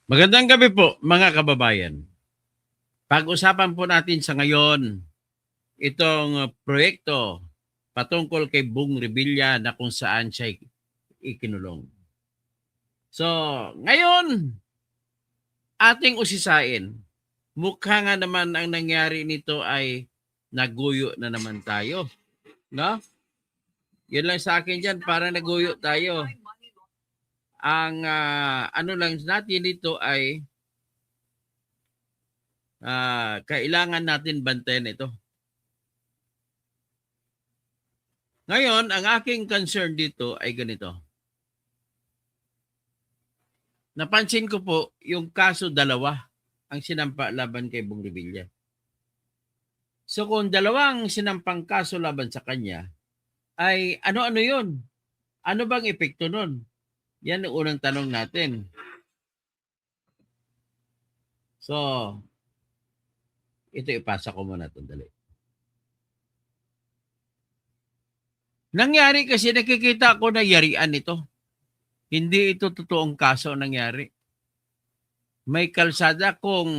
Magandang gabi po mga kababayan. Pag-usapan po natin sa ngayon itong proyekto patungkol kay Bong Revilla na kung saan siya ikinulong. So, ngayon ating usisain. Mukha nga naman ang nangyari nito ay naguyo na naman tayo. No? Yun lang sa akin dyan, parang naguyo tayo. Ang ano lang natin dito ay kailangan natin bantayan ito. Ngayon, ang aking concern dito ay ganito. Napansin ko po, yung kaso dalawa ang sinampa laban kay Bong Revilla. So kung dalawang sinampang kaso laban sa kanya, ay ano-ano yun? Ano bang epekto nun? Yan ang unang tanong natin. So, ito ipasa ko muna itong dali. Nangyari kasi nakikita ko na yarian ito. Hindi ito totoong kaso nangyari. May kalsada kung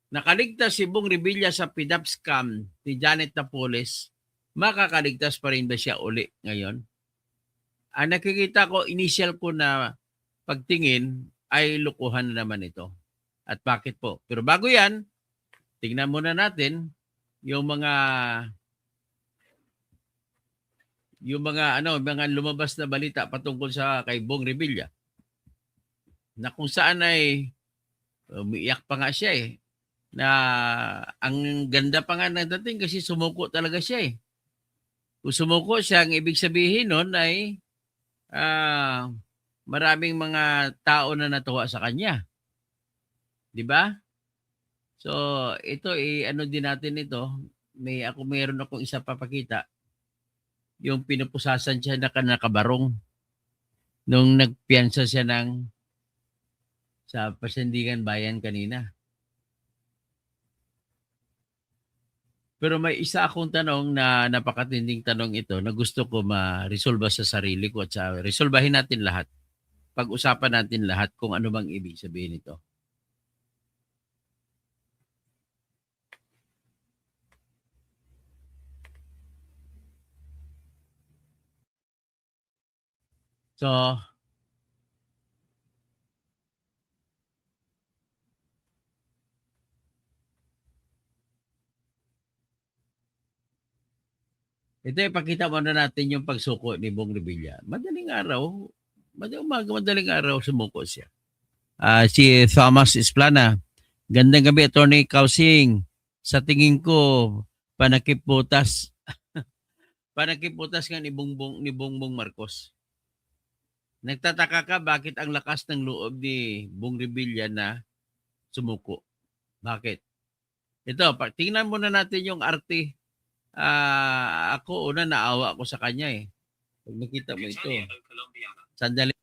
nakaligtas si Bong Revilla sa PDAP scam ni Janet Napoles, makakaligtas pa rin ba siya uli ngayon? Ang nakikita ko, initial ko na pagtingin ay lukuhan na naman ito. At bakit po? Pero bago yan, tingnan muna natin yung mga lumabas na balita patungkol sa kay Bong Revilla. Na kung saan ay umiiyak pa nga siya eh. Na ang ganda pa nga ng dating kasi sumuko talaga siya eh. Kung sumuko siya, ang ibig sabihin nun ay maraming mga tao na natuwa sa kanya. 'Di ba? So, ito ano din natin ito. Mayroon akong isa papakita. Yung pinupusasan siya na nakabarong nung nagpiyansa siya sa Pasandigan Bayan kanina. Pero may isa akong tanong na napakatinding tanong ito na gusto ko ma-resolve sa sarili ko at resolbahin natin lahat. Pag-usapan natin lahat kung ano bang ibig sabihin nito. So, ito ipakita muna natin yung pagsuko ni Bong Revilla. Madaling araw sumuko siya. Si Thomas Esplana. Gandang gabi, Attorney Kausing. Sa tingin ko, panakiputas. Panakiputas nga ni Bongbong Marcos. Nagtataka ka bakit ang lakas ng loob ni Bong Revilla na sumuko. Bakit? Ito, tingnan muna natin yung arte. Ako, una naawa ako sa kanya eh. Pag nakita mo ito. Sandali.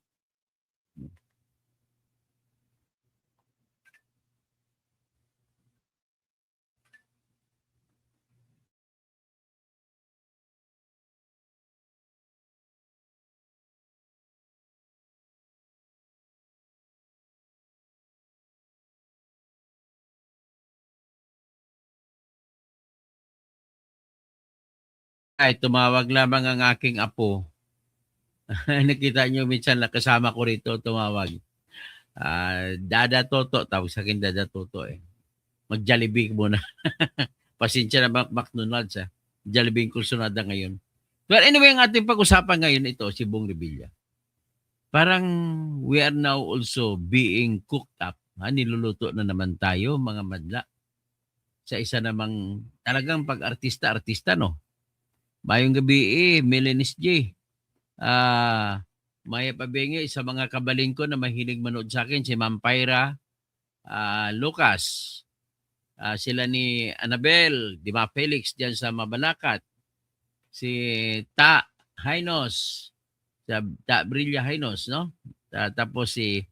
Ay, tumawag lamang ang aking apo. Nakita nyo minsan na kasama ko rito tumawag. Dada Toto, tawag sa akin Dada Toto eh. Mag-Jollibee muna. Pasensya na McDonald's ah. Jollibee yung kursunada ngayon. But anyway, ang ating pag-usapan ngayon ito, si Bong Revilla. Parang we are now also being cooked up. Niluluto na naman tayo, mga madla. Sa isa namang talagang pag-artista, no? Mayong gabi Melenis J. Maya Pabenge, sa mga kabaling ko na mahilig manood sa akin, si Ma'am Pyra, Lucas, sila ni Annabel, Dima Felix diyan sa Mabalacat, si Ta Hainos, Ta Brilla Hainos, no? Tapos si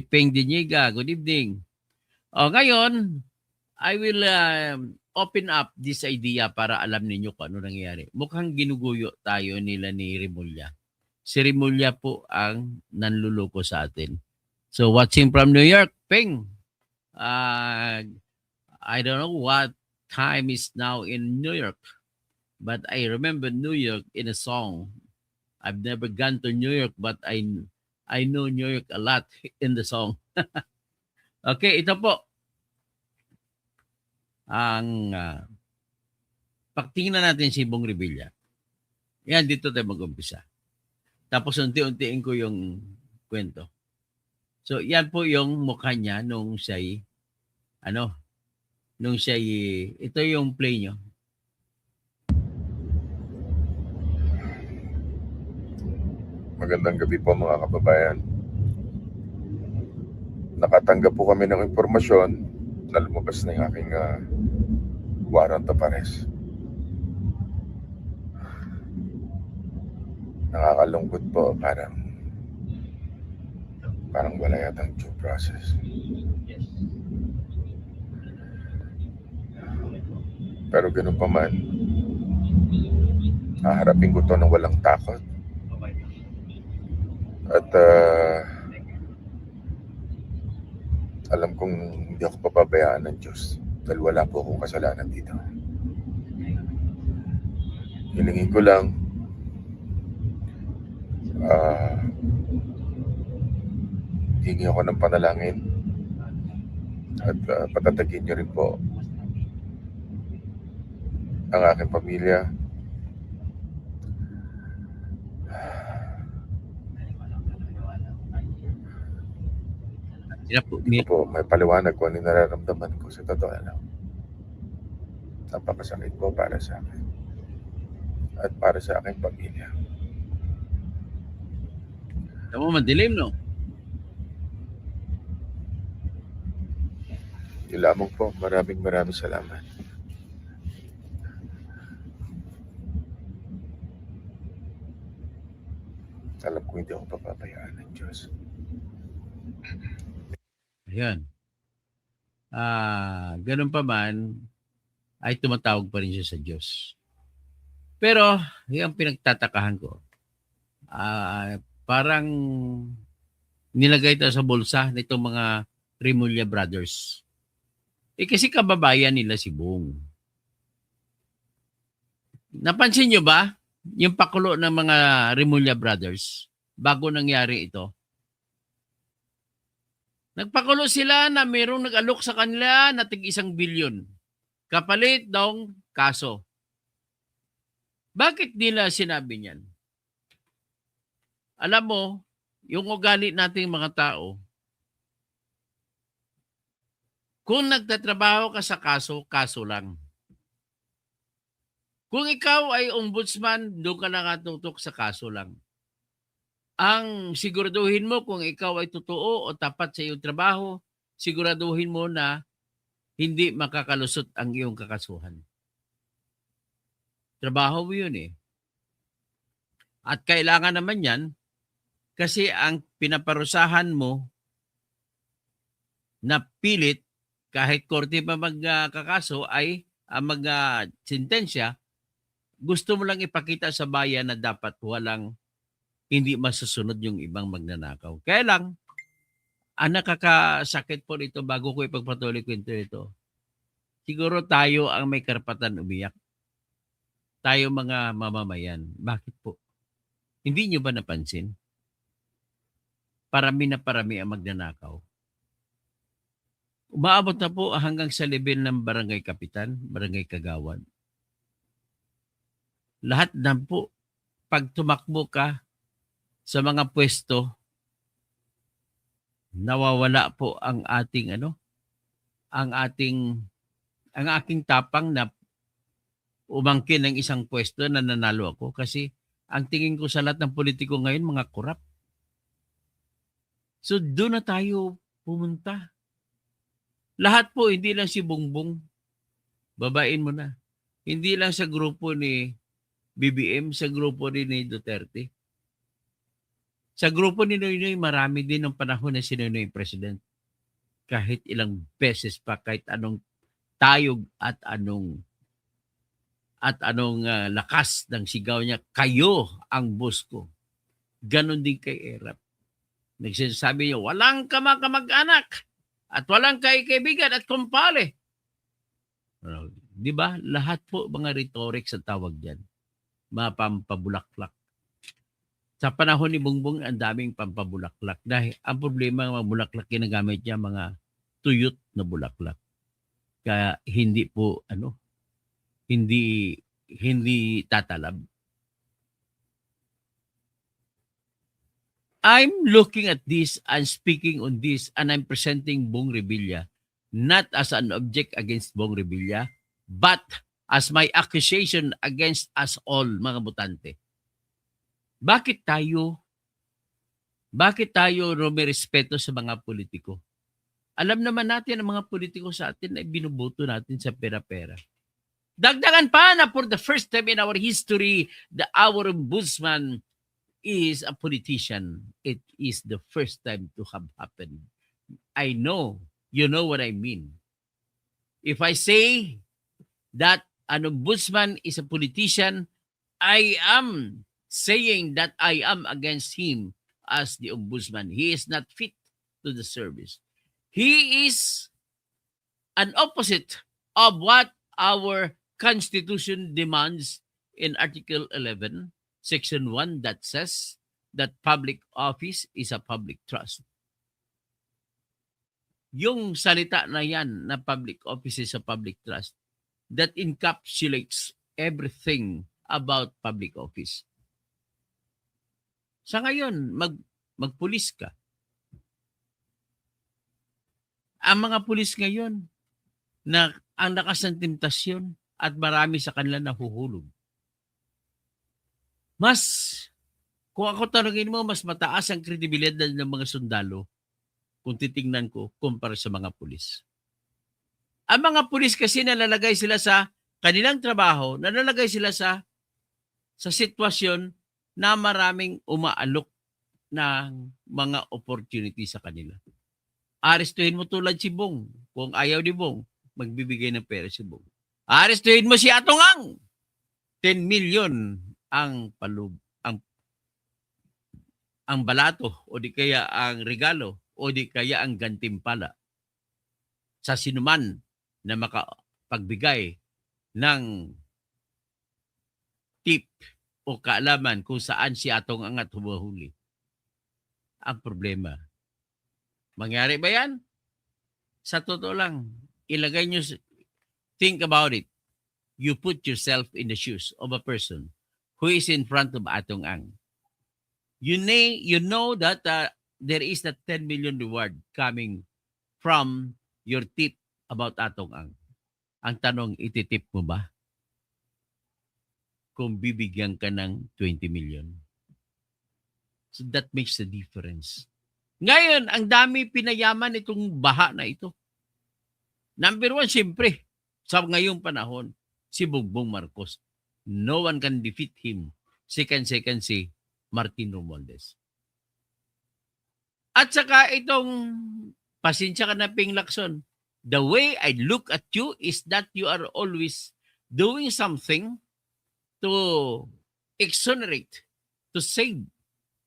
Peng Diniga, good evening. Ngayon, I will open up this idea para alam ninyo kung ano nangyayari. Mukhang ginuguyo tayo nila ni Remulla. Si Remulla po ang nanluloko sa atin. So watching from New York, Ping. I don't know what time is now in New York, but I remember New York in a song. I've never gone to New York, but I know New York a lot in the song. Okay, ito po ang pagtingnan natin si Bong Revilla. Yan, dito tayo mag-umpisa. Tapos unti-untiin ko yung kwento. So, yan po yung mukha niya nung siya'y, ito yung play nyo. Magandang gabi po mga kababayan. Nakatanggap po kami ng impormasyon na lumabas na yung aking warrant of arrest. Nakakalungkot po, parang wala yatang due process. Pero ganun pa man, haharapin ko to ng walang takot. At alam kong hindi ako papabayaan ng Diyos dahil wala po akong kasalanan dito. Hilingin ko lang hingi ako ng panalangin at patatagin niyo rin po ang aking pamilya. Hindi po may paliwanag kung ano yung nararamdaman ko sa totoo lang. Napakasakit po para sa akin at para sa aking pamilya. Tama, madilim, no? Yun lamang po. Maraming salamat. Alam ko hindi ako papabayaan ng Diyos. Ayan. Ganun pa man, ay tumatawag pa rin siya sa Diyos. Pero, yung pinagtatakahan ko, parang nilagay ito sa bulsa nitong mga Remulla Brothers. Kasi kababayan nila si Bong. Napansin nyo ba yung pakulo ng mga Remulla Brothers bago nangyari ito? Nagpakulo sila na mayroong nag-alok sa kanila na tig-1 bilyon. Kapalit daw kaso. Bakit nila sinabi niyan? Alam mo, yung ugali nating mga tao, kung nagtatrabaho ka sa kaso, kaso lang. Kung ikaw ay ombudsman, doon ka nakatutok sa kaso lang. Ang siguraduhin mo kung ikaw ay totoo o tapat sa iyong trabaho, siguraduhin mo na hindi makakalusot ang iyong kakasuhan. Trabaho mo yun eh. At kailangan naman yan kasi ang pinaparusahan mo na pilit kahit korte pa magkakaso ay mag-sentensya, gusto mo lang ipakita sa bayan na dapat hindi masusunod yung ibang magnanakaw. Kaya lang, ang nakakasakit po nito bago ko ipagpatuloy kwento ito, siguro tayo ang may karapatan umiyak. Tayo mga mamamayan. Bakit po? Hindi nyo ba napansin? Parami na parami ang magnanakaw. Umaabot na po hanggang sa level ng barangay kapitan, barangay kagawad. Lahat na po, pag tumakbo ka sa mga pwesto, nawawala po ang ating ang aking tapang na umangkin ng isang pwesto na nanalo ako kasi ang tingin ko sa lahat ng politiko ngayon mga korap. So doon na tayo pumunta. Lahat po, hindi lang si Bongbong. Babain mo na. Hindi lang sa grupo ni BBM, sa grupo rin ni Duterte. Sa grupo ni Noynoy, marami din ng panahon na si Noynoy president. Kahit ilang beses pa, kahit anong tayog at anong lakas ng sigaw niya, kayo ang boss ko. Ganon din kay Erap. Nagsasabi niyo, walang kamag-anak at walang kaibigan at kumpare. Di ba? Lahat po mga rhetoric sa tawag dyan. Mga pampabulaklak. Sa panahon ni Bongbong, ang daming pampabulaklak. Dahil ang problema ng mga bulaklak, ginagamit niya mga tuyot na bulaklak. Kaya hindi po, hindi tatalab. I'm looking at this and speaking on this and I'm presenting Bong Revilla not as an object against Bong Revilla but as my accusation against us all, mga botante. Bakit tayo rumirespeto sa mga politiko? Alam naman natin ang mga politiko sa atin ay binuboto natin sa pera-pera. Dagdagan pa na for the first time in our history, our ombudsman is a politician. It is the first time to have happened. I know, you know what I mean. If I say that an ombudsman is a politician, I am saying that I am against him as the ombudsman. He is not fit to the service. He is an opposite of what our Constitution demands in Article 11, Section 1 that says that public office is a public trust. Yung salita na yan na public office is a public trust, that encapsulates everything about public office. Sa ngayon, magpulis ka. Ang mga pulis ngayon, na ang lakas ng temptasyon at marami sa kanila nahuhulog. Kung ako tanongin mo, mas mataas ang kredibilidad ng mga sundalo kung titingnan ko kumpara sa mga pulis. Ang mga pulis kasi nalalagay sila sa kanilang trabaho, nalalagay sila sa sitwasyon na maraming umaalok ng mga opportunity sa kanila. Arestuhin mo tulad si Bong. Kung ayaw ni Bong, magbibigay ng pera si Bong. Arestuhin mo si Atongang. 10 million ang balato o di kaya ang regalo o di kaya ang gantimpala sa sinuman na makapagbigay ng tip o kaalaman kung saan si Atongang at humahuli. Ang problema, mangyari ba yan? Sa totoo lang, ilagay nyo, think about it. You put yourself in the shoes of a person who is in front of Atongang. You know that there is that 10 million reward coming from your tip about Atongang. Ang tanong, ititip mo ba? Kung bibigyan ka ng 20 million. So that makes the difference. Ngayon, ang dami pinayaman itong baha na ito. Number one, siyempre, sa ngayong panahon, si Bongbong Marcos. No one can defeat him. Second, si Martin Romualdez. At saka itong, pasensya ka na Ping Lacson, the way I look at you is that you are always doing something to exonerate, to save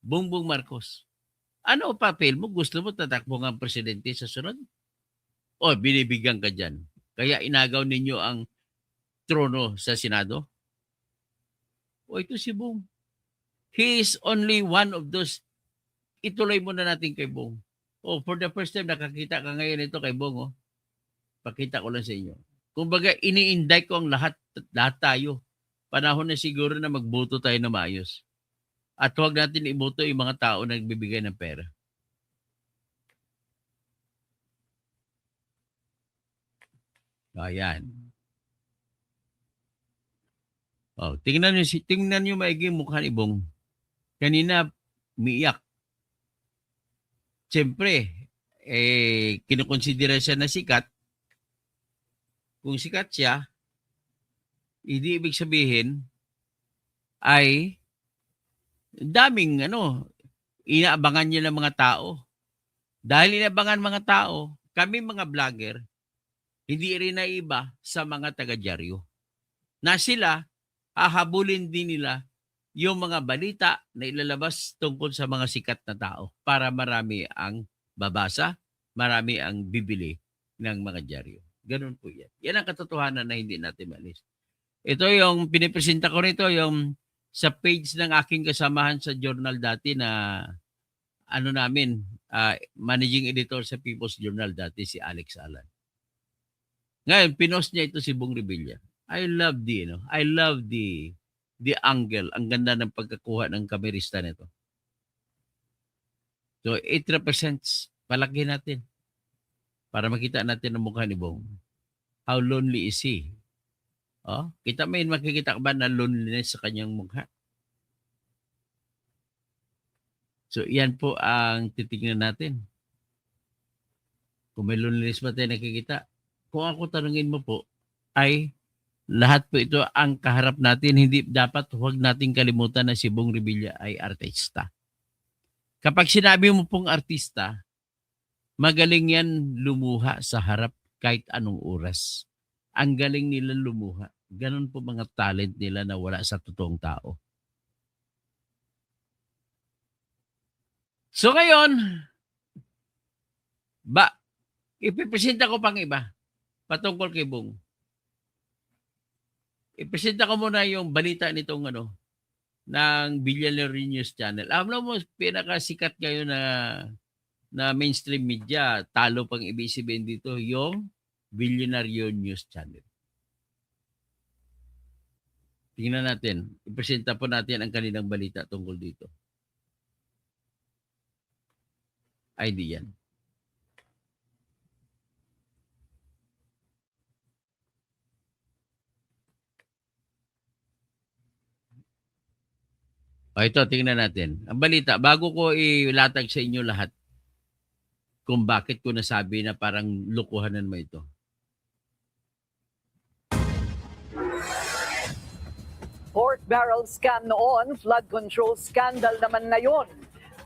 Bongbong Marcos. Ano papel mo? Gusto mo tatakbo ng presidente sa sunod? O binibigyan ka dyan? Kaya inagaw ninyo ang trono sa Senado? O ito si Bong. He is only one of those. Ituloy muna natin kay Bong. O for the first time nakakita ka ngayon ito kay Bong. Oh. Pakita ko lang sa inyo. Kumbaga ini-indict ko ang lahat tayo. Panahon na siguro na magboto tayo na maayos. At huwag natin iboto yung mga tao na nagbibigay ng pera. Ayan. Oh, tingnan niyo maigi mukha ni Bong. Kanina umiiyak. Siyempre, kinukonsidera siya na sikat. Kung sikat siya, hindi ibig sabihin ay daming inaabangan niya ng mga tao. Dahil inaabangan mga tao, kami mga vlogger, hindi rin na iba sa mga taga-dyaryo. Na sila, hahabulin din nila yung mga balita na ilalabas tungkol sa mga sikat na tao para marami ang babasa, marami ang bibili ng mga dyaryo. Ganun po yan. Yan ang katotohanan na hindi natin maalis. Ito yung pinipresenta ko rito, yung sa page ng aking kasamahan sa journal dati na ano namin, managing editor sa People's Journal dati, si Alex Alan. Ngayon, pinost niya ito si Bong Revilla. I love the angle. Ang ganda ng pagkakuha ng kamerista nito. So, it represents, palaki natin para makita natin ang mukha ni Bong. How lonely is he? Oh, makikita ka ba na loneliness sa kanyang mukha? So, yan po ang titignan natin. Kung may loneliness ba tayo nakikita? Kung ako tanungin mo po, ay lahat po ito ang kaharap natin. Hindi dapat, huwag nating kalimutan na si Bong Revilla ay artista. Kapag sinabi mo pong artista, magaling yan lumuha sa harap kahit anong oras. Ang galing nila lumuha. Ganon po mga talent nila na wala sa totoong tao. So ngayon, ipipresenta ko pang iba patungkol kay Bong. Ipresenta ko muna yung balita nitong ng Billionaire News Channel. Alam mo, pinakasikat ngayon na mainstream media, talo pang ABS-CBN dito, yung Billionaire News Channel. Tingnan natin. Ipresenta po natin ang kanilang balita tungkol dito. Ay, di yan. O ito, tingnan natin. Ang balita, bago ko ilatag sa inyo lahat kung bakit ko nasabi na parang lukuhanan mo ito. Pork barrel scam noon, flood control scandal naman ngayon.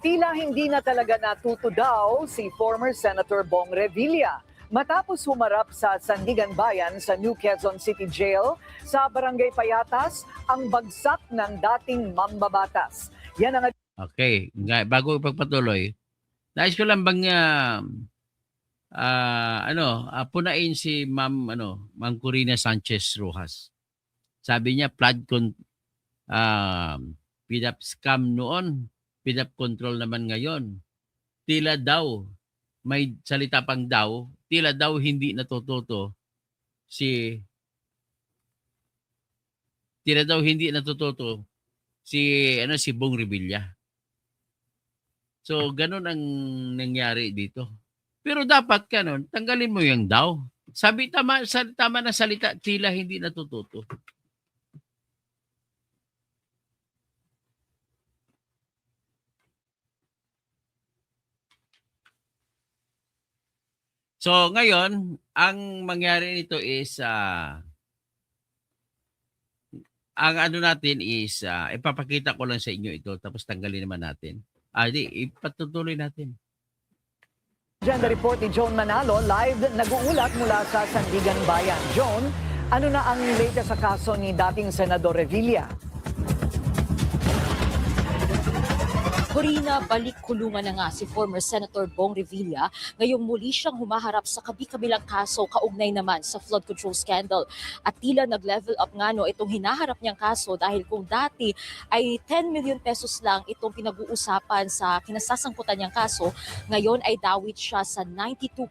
Tila hindi na talaga natuto daw si former Senator Bong Revilla matapos humarap sa Sandigan Bayan sa New Quezon City Jail sa Barangay Payatas ang bagsak ng dating mambabatas. Yan ang... Okay, bago ipagpatuloy, nais ko lang bang punain si Ma'am Corina Sanchez Rojas. Sabi niya PDAP scam noon, PDAP control naman ngayon. Tila daw, may salita pang daw, tila daw hindi natututo si Bong Revilla. So, ganun ang nangyari dito. Pero dapat ganun, tanggalin mo yung daw. Sabi tama na salita, tila hindi natututo. So, ngayon, ang mangyari nito is, ipapakita ko lang sa inyo ito, tapos tanggalin naman natin. Ipatutuloy natin. Agenda report ni John Manalo, live nag-uulat mula sa Sandigan Bayan. John, ano na ang latest sa kaso ni dating Senador Revilla? Corina, balik kulungan na nga si former Senator Bong Revilla. Ngayong muli siyang humaharap sa kabi-kabilang kaso kaugnay naman sa flood control scandal. At tila nag-level up nga itong hinaharap niyang kaso dahil kung dati ay 10 million pesos lang itong pinag-uusapan sa kinasasangkutan niyang kaso, ngayon ay dawit siya sa 92.8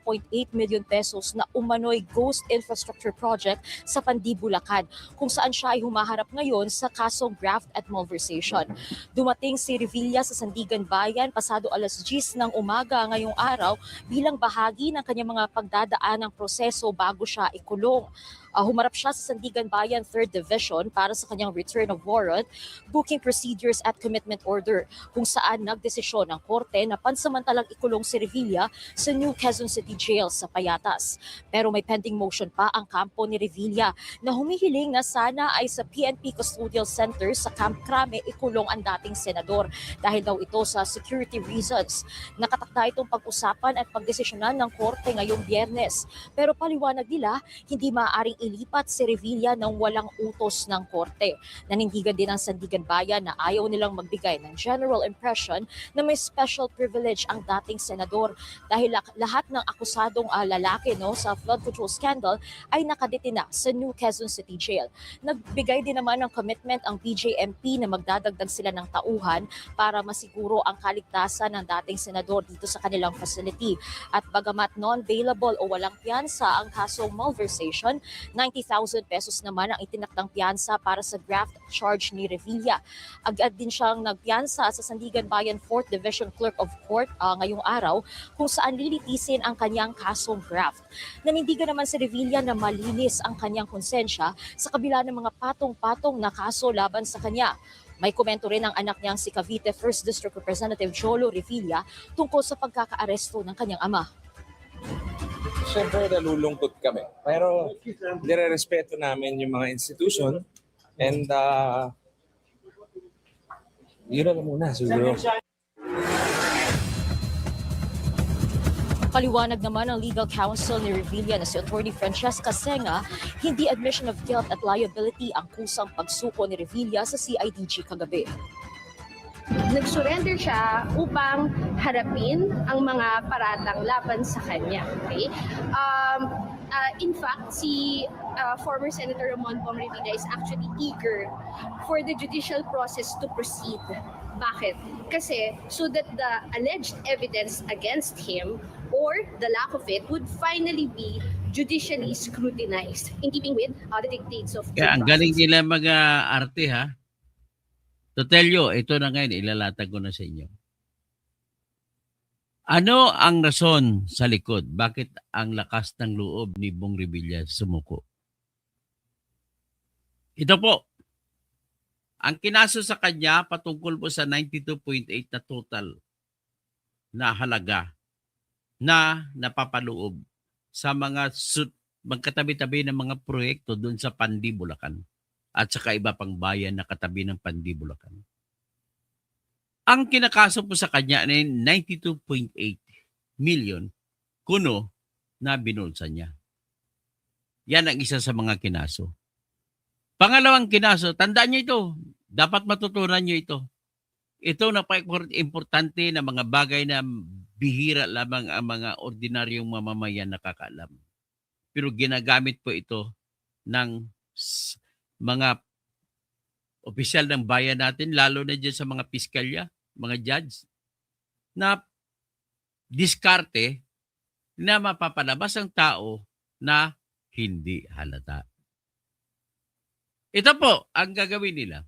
million pesos na umano'y ghost infrastructure project sa Pandibulacan, kung saan siya ay humaharap ngayon sa kasong graft at malversation. Dumating si Revilla sa Sandigan Bayan pasado alas 10 ng umaga ngayong araw bilang bahagi ng kanyang mga pagdadaan ng proseso bago siya ikulong. Humarap siya sa Sandigan Bayan 3rd Division para sa kanyang return of warrant, booking procedures at commitment order, kung saan nagdesisyon ng korte na pansamantalang ikulong si Revilla sa New Quezon City Jail sa Payatas. Pero may pending motion pa ang kampo ni Revilla na humihiling na sana ay sa PNP Custodial Center sa Camp Crame ikulong ang dating senador dahil daw ito sa security reasons. Nakatakda itong pag-usapan at pagdesisyonan ng korte ngayong Biyernes. Pero paliwanag nila, hindi maaaring ilipat si Revilla ng walang utos ng korte. Nanindigan din ang Sandigan Bayan na ayaw nilang magbigay ng general impression na may special privilege ang dating senador dahil lahat ng akusadong lalaki sa flood control scandal ay nakadetina sa New Quezon City Jail. Nagbigay din naman ng commitment ang BJMP na magdadagdag sila ng tauhan para masiguro ang kaligtasan ng dating senador dito sa kanilang facility. At bagamat non-bailable o walang piyansa ang kasong malversation, 90,000 pesos naman ang itinakdang piyansa para sa graft charge ni Revilla. Agad din siyang nagpiyansa sa Sandigan Bayan 4th Division Clerk of Court ngayong araw kung saan lilitisin ang kanyang kasong graft. Nanindigan naman si Revilla na malinis ang kanyang konsensya sa kabila ng mga patong-patong na kaso laban sa kanya. May komento rin ang anak niyang si Cavite 1st District Representative Jolo Revilla tungkol sa pagkakaaresto ng kanyang ama. Siyempre nalulungkot kami. Pero nire-respeto namin yung mga institution and yun na lang muna siguro. Paliwanag naman ng legal counsel ni Revilla na si Attorney Francesca Senga, hindi admission of guilt at liability ang kusang pagsuko ni Revilla sa CIDG kagabi. Nag-surrender siya upang harapin ang mga paratang laban sa kanya. Okay? In fact, si former Senator Ramon Bong Revilla is actually eager for the judicial process to proceed. Bakit? Kasi so that the alleged evidence against him or the lack of it would finally be judicially scrutinized in keeping with the dictates of due Kaya ang galing process. nila mag-arte ha. To tell you, ito na ngayon, ilalatag ko na sa inyo. Ano ang rason sa likod? Bakit ang lakas ng loob ni Bong Revilla sumuko? Ito po. Ang kinaso sa kanya patungkol po sa 92.8 na total na halaga na napapaloob sa mga magkatabi-tabi ng mga proyekto doon sa Pandi, Bulacan at saka iba pang bayan na katabi ng Pandi, Bulacan. Ang kinakaso po sa kanya ay 92.8 million kuno na binulsa niya. Yan ang isa sa mga kinaso. Pangalawang kinaso, tandaan niyo ito. Dapat matutunan niyo ito. Ito napaka-importante na mga bagay na bihira lamang ang mga ordinaryong mamamayan nakakaalam. Pero ginagamit po ito ng mga opisyal ng bayan natin, lalo na dyan sa mga piskalya, mga judge, na diskarte na mapapalabas ang tao na hindi halata. Ito po ang gagawin nila.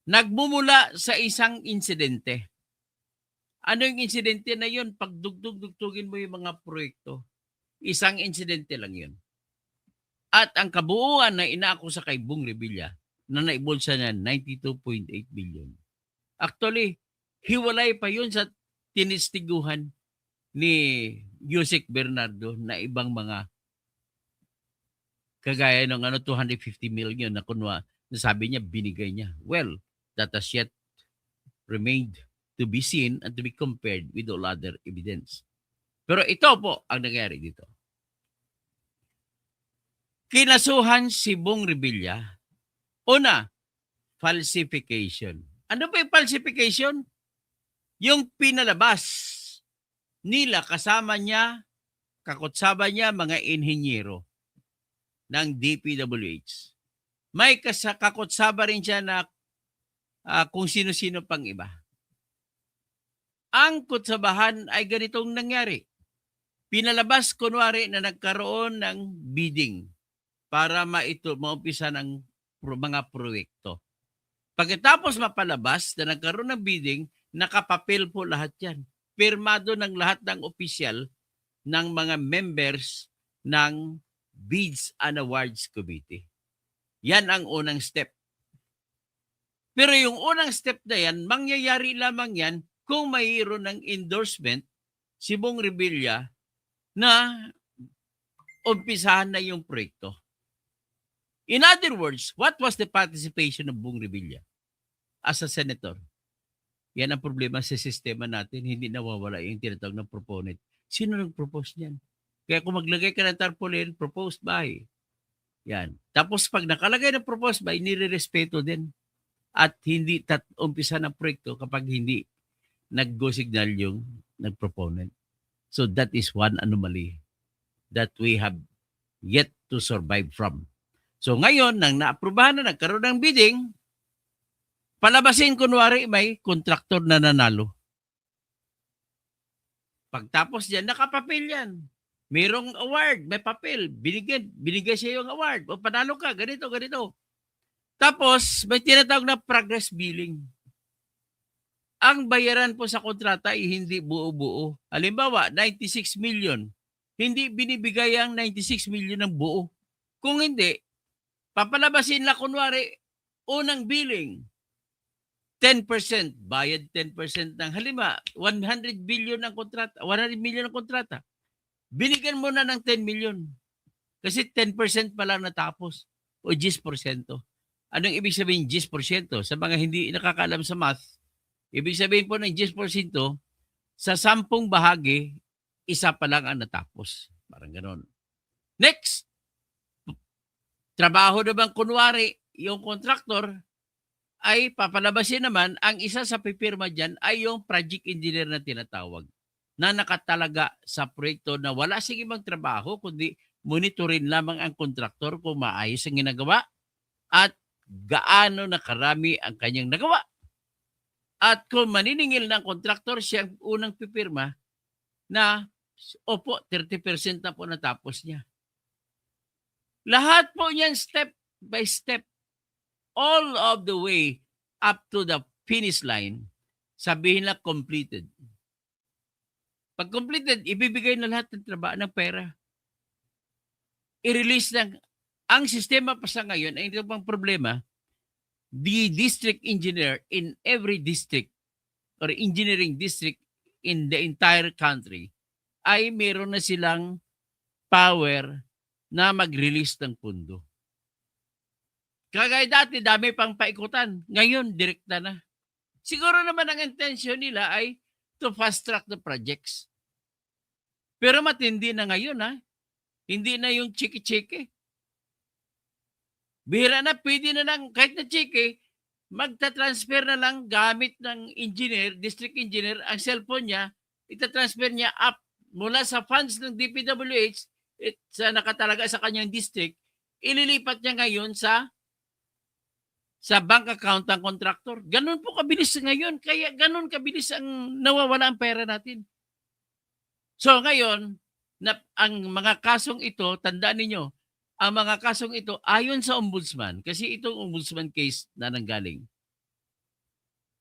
Nagmumula sa isang insidente. Ano yung insidente na yun? Pag dugtugin mo yung mga proyekto, isang insidente lang yun. At ang kabuuan na inaako sa kay Bong Revilla na naibulsa niya 92.8 billion. Actually, hiwalay pa yun sa tinistiguhan ni Yusek Bernardo na ibang mga kagaya ng 250 million na nasabi niya binigay niya. Well, that has yet remained to be seen and to be compared with all other evidence. Pero ito po ang nangyari dito. Kinasuhan si Bong Revilla. Una, falsification. Ano ba yung falsification? Yung pinalabas nila kasama niya, kakutsaba niya mga inhenyero ng DPWH. May kakutsaba rin siya na kung sino-sino pang iba. Ang kutsabahan ay ganitong nangyari. Pinalabas kunwari na nagkaroon ng bidding para maumpisa ng mga proyekto. Pagkatapos mapalabas na nagkaroon ng bidding, nakapapel po lahat yan. Pirmado ng lahat ng opisyal ng mga members ng Bids and Awards Committee. Yan ang unang step. Pero yung unang step na yan, mangyayari lamang yan kung mayroon ng endorsement si Bong Revilla na umpisahan na yung proyekto. In other words, what was the participation of Bong Revilla as a senator? Yan ang problema sa sistema natin, hindi nawawala yung tinatawag ng proponent. Sino nag-propose niyan? Kaya kung maglagay ka ng tarpaulin, proposed by Yan. Tapos pag nakalagay na propose by, nire-respeto din. At hindi umpisa ng proyekto kapag hindi nag-go signal yung nag-proponent. So that is one anomaly that we have yet to survive from. So ngayon, nang naaprubahan na, nagkaroon ng bidding, palabasin kunwari may kontraktor na nanalo. Pagtapos dyan, nakapapel yan. Mayroong award, may papel, binigay siya yung award. O panalo ka, ganito, ganito. Tapos, may tinatawag na progress billing. Ang bayaran po sa kontrata ay hindi buo-buo. Halimbawa, 96 million. Hindi binibigay ang 96 million ng buo. Kung hindi, papalabasin na kunwari, unang billing, 10%, bayad 10% ng halima, 100 billion ang kontrata, 100 million ang kontrata. Binigyan mo na ng 10 million. Kasi 10% pa lang natapos o 10%. Anong ibig sabihin 10%? Sa mga hindi nakakaalam sa math, ibig sabihin po ng 10%, sa 10 bahagi, isa pa lang ang natapos. Parang ganon. Next, trabaho naman kunwari, yung contractor ay papalabasin naman, ang isa sa pipirma dyan ay yung project engineer na tinatawag na nakatalaga sa proyekto na wala sige magtrabaho kundi monitorin lamang ang kontraktor kung maayos ang ginagawa at gaano na karami ang kanyang nagawa. At kung maniningil ng kontraktor, siya ang unang pipirma na opo, 30% na po natapos niya. Lahat po niyan step by step, all of the way up to the finish line, sabihin na completed. Pag completed, ibibigay na lahat ng trabaho ng pera. I-release ng, ang sistema pa sa ngayon, ay ito pang problema, the district engineer in every district or engineering district in the entire country ay meron na silang power na mag-release ng pundo. Kagaya dati, dami pang paikutan. Ngayon, direkta na. Siguro naman ang intention nila ay to fast track the projects. Pero matindi na ngayon, ha? Hindi na yung chiki-chiki. Bihira na, pwede na lang, kahit na chiki, magta-transfer na lang gamit ng engineer, district engineer, ang cellphone niya, itatransfer niya up mula sa funds ng DPWH sa nakatalaga sa kanyang district, ililipat niya ngayon sa bank account ng contractor. Ganun po kabilis ngayon. Kaya ganun kabilis ang nawawala ang pera natin. So ngayon, ang mga kasong ito, tandaan ninyo, ang mga kasong ito ayon sa ombudsman, kasi itong ombudsman case na nanggaling,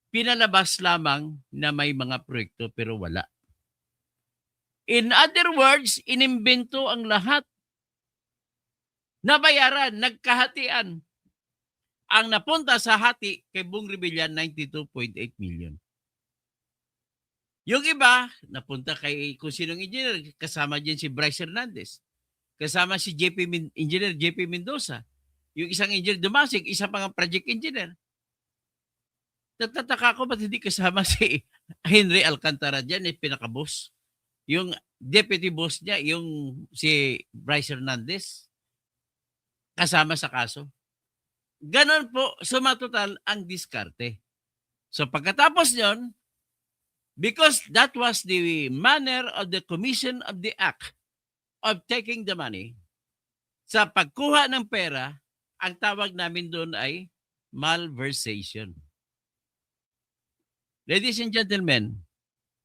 pinalabas lamang na may mga proyekto pero wala. In other words, inimbento ang lahat. Nabayaran, nagkahatian. Ang napunta sa hati kay Bong Revilla, 92.8 million. Yung iba, napunta kay kung sinong engineer, kasama dyan si Bryce Hernandez. Kasama si engineer JP Mendoza. Yung isang engineer Dumasig, isa pang project engineer. Natataka ko ba't hindi kasama si Henry Alcantara dyan, pinaka-boss. Yung deputy boss niya, yung si Bryce Hernandez, kasama sa kaso. Ganon po, sumatotal ang diskarte. So pagkatapos nyon, because that was the manner of the commission of the act of taking the money, sa pagkuha ng pera, ang tawag namin doon ay malversation. Ladies and gentlemen,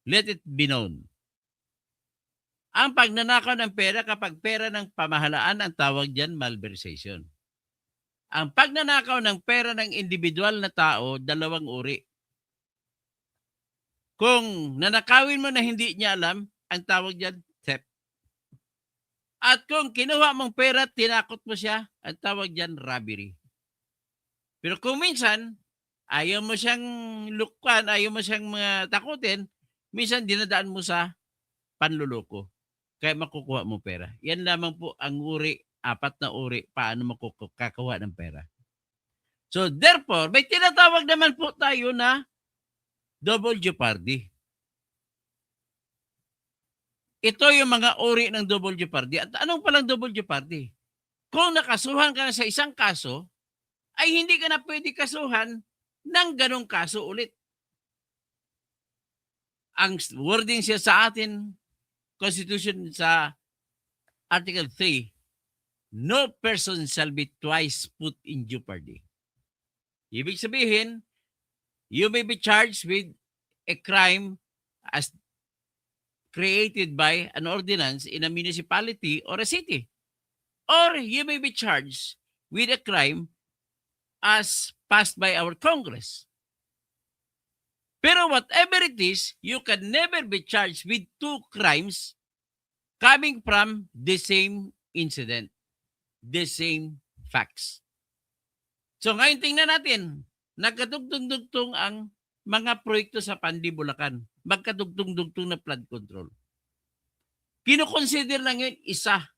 let it be known. Ang pagnanakaw ng pera kapag pera ng pamahalaan, ang tawag dyan malversation. Ang pagnanakaw ng pera ng individual na tao, dalawang uri. Kung nanakawin mo na hindi niya alam, ang tawag dyan, theft. At kung kinuha mong pera, tinakot mo siya, ang tawag dyan, robbery. Pero kung minsan, ayaw mo siyang lukuan, ayaw mo siyang takutin, minsan dinadaan mo sa panluloko. Kaya makukuha mo pera. Yan lamang po ang uri, 4 na uri, paano makakakuha ng pera. So therefore, may tinatawag naman po tayo na double jeopardy. Ito yung mga uri ng double jeopardy. At anong palang double jeopardy? Kung nakasuhan ka na sa isang kaso, ay hindi ka na pwede kasuhan ng ganong kaso ulit. Ang wording siya sa atin, Constitution sa Article 3, no person shall be twice put in jeopardy. Ibig sabihin, you may be charged with a crime as created by an ordinance in a municipality or a city. Or you may be charged with a crime as passed by our Congress. Pero whatever it is, you can never be charged with two crimes coming from the same incident, the same facts. So ngayon tingnan natin, nagkadugtong-dugtong ang mga proyekto sa Pandi, Bulacan. Magkadugtong-dugtong na flood control. Kino-consider lang yun isa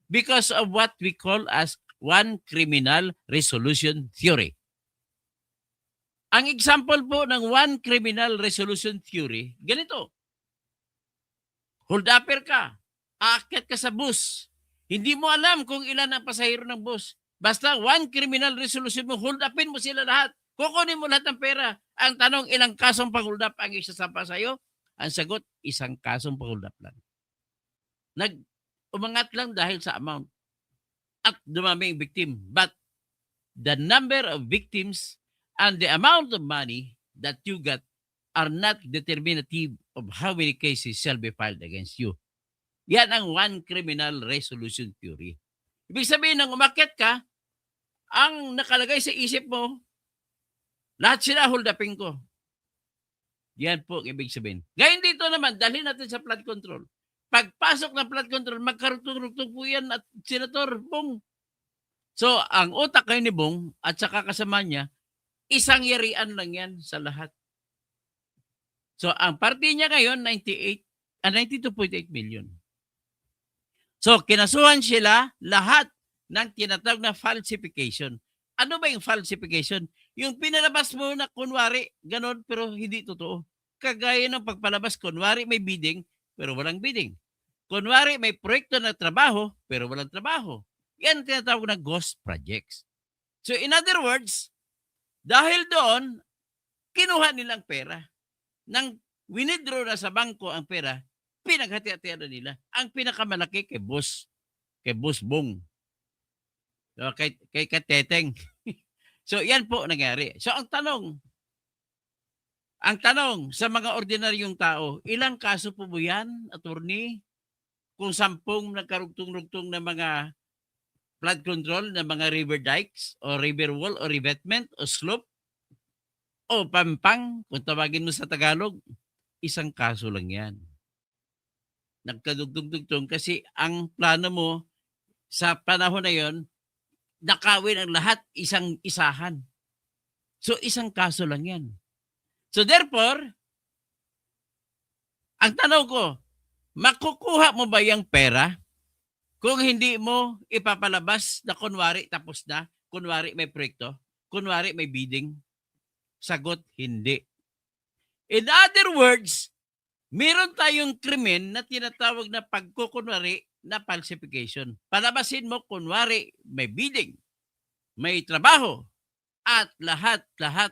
because of what we call as one criminal resolution theory. Ang example po ng one criminal resolution theory, ganito. Hold upper ka, aakyat ka sa bus, hindi mo alam kung ilan ang pasahero ng bus. Basta one criminal resolution mo, hold upin mo sila lahat. Kukunin mo lahat ng pera. Ang tanong, ilang kasong pang-hold up ang isasampa sa'yo? Ang sagot, isang kasong pang-hold up lang. Umangat lang dahil sa amount. At dumami ang victim. But the number of victims and the amount of money that you got are not determinative of how many cases shall be filed against you. Yan ang one criminal resolution theory. Ibig sabihin, nang umakyat ka, ang nakalagay sa isip mo, lahat sila hold upin ko. Yan po ang ibig sabihin. Ngayon dito naman, dalhin natin sa flood control. Pagpasok ng flood control, magkarugtong-rugtong po yan at Senator Bong. So, ang utak kayo ni Bong at saka kasama niya, isang yarian lang yan sa lahat. So, ang party niya ngayon, 92.8 million. So, kinasuhan sila lahat ng tinatawag na falsification. Ano ba yung falsification? Yung pinalabas mo na kunwari, ganon, pero hindi totoo. Kagaya ng pagpalabas, kunwari may bidding, pero walang bidding. Kunwari may proyekto na trabaho, pero walang trabaho. Yan tinatawag na ghost projects. So, in other words, dahil doon, kinuha nilang pera. Nang winidraw na sa bangko ang pera, pinaghati-hatian na nila. Ang pinakamalaki kay Boss Bong. So, kay Kateteng. So, yan po nangyari. So, ang tanong sa mga ordinaryong tao, ilang kaso po mo yan, attorney? Kung 10 nagkarugtong-rugtong na mga flood control, na mga river dikes, o river wall, o revetment, o slope, o pampang, kung tawagin mo sa Tagalog, isang kaso lang yan. Nagkadugtong-dugtong kasi ang plano mo sa panahon na yon, nakawin ang lahat isang isahan. So, isang kaso lang yan. So, therefore, ang tanong ko, makukuha mo ba yung pera kung hindi mo ipapalabas na kunwari tapos na, kunwari may proyekto, kunwari may bidding? Sagot, hindi. In other words, meron tayong krimen na tinatawag na pagkukunwari na falsification. Palabasin mo, kunwari, may bidding, may trabaho, at lahat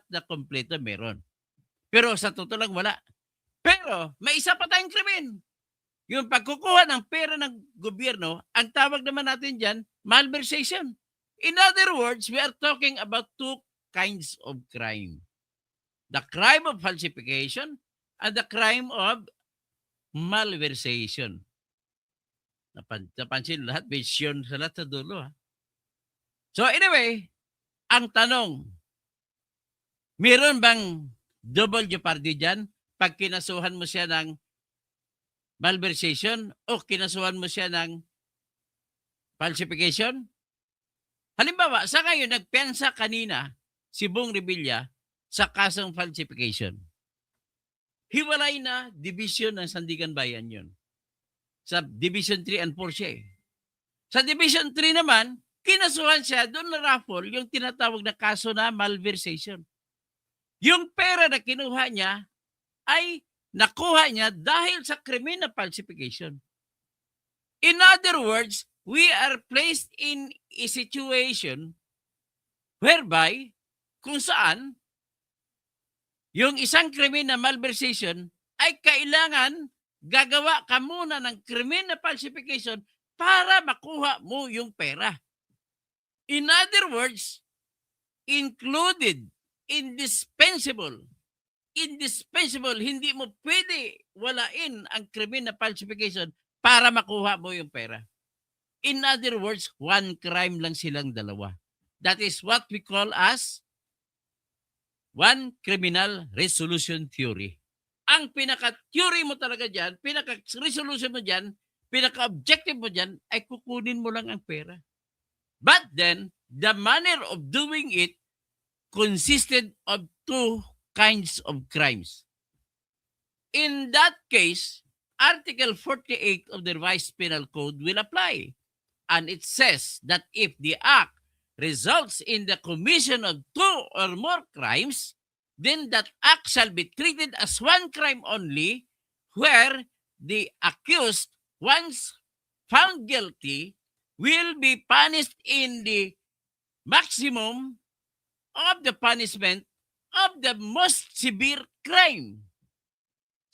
na kompleto meron. Pero sa totoo lang wala. Pero may isa pa tayong krimen. Yung pagkukuha ng pera ng gobyerno, ang tawag naman natin dyan, malversation. In other words, we are talking about two kinds of crime. The crime of falsification and the crime of malversation. Napansin lahat, vision sa lahat sa dulo. Ha? So anyway, ang tanong, meron bang double jeopardy dyan pag kinasuhan mo siya ng malversation o kinasuhan mo siya ng falsification? Halimbawa, sa ngayon, nagpiansa kanina si Bong Revilla sa kasong falsification. Hiwalay na division ng Sandigan Bayan yun. Sa Division 3 and 4 siya eh. Sa Division 3 naman, kinasuhan siya, doon na raffle yung tinatawag na kaso na malversation. Yung pera na kinuha niya ay nakuha niya dahil sa krimen na falsification. In other words, we are placed in a situation whereby kung saan yung isang krimen na malversation ay kailangan gagawa ka muna ng krimen na falsification para makuha mo yung pera. In other words, included, indispensable, hindi mo pwede walain ang krimen na falsification para makuha mo yung pera. In other words, one crime lang silang dalawa. That is what we call as one criminal resolution theory. Ang pinaka-theory mo talaga dyan, pinaka-resolution mo dyan, pinaka-objective mo dyan, ay kukunin mo lang ang pera. But then, the manner of doing it consisted of two kinds of crimes. In that case, Article 48 of the Revised Penal Code will apply. And it says that if the act results in the commission of two or more crimes, then that act shall be treated as one crime only, where the accused, once found guilty, will be punished in the maximum of the punishment of the most severe crime.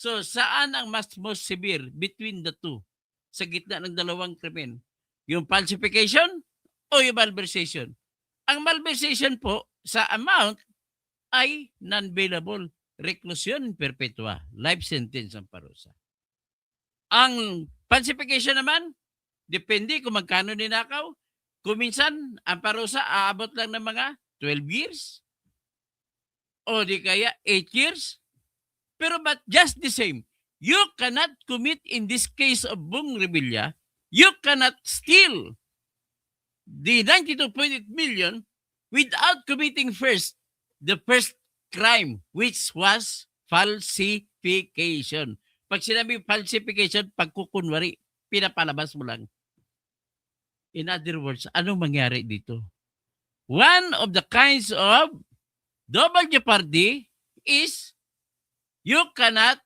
So, saan ang most severe between the two? Sa gitna ng dalawang krimen. Yung falsification o yung malversation? Ang malversation po sa amount ay non-bailable. Reclusion perpetua. Life sentence ang parusa. Ang falsification naman, depende kung magkano ninakaw. Kung minsan, ang parusa aabot lang ng mga 12 years o di kaya 8 years. Pero but just the same, you cannot commit in this case of Bong Revilla, you cannot steal the 92.8 million without committing first the first crime, which was falsification. Pag sinabi falsification, pagkukunwari, pinapalabas mo lang. In other words, anong mangyari dito? One of the kinds of double jeopardy is you cannot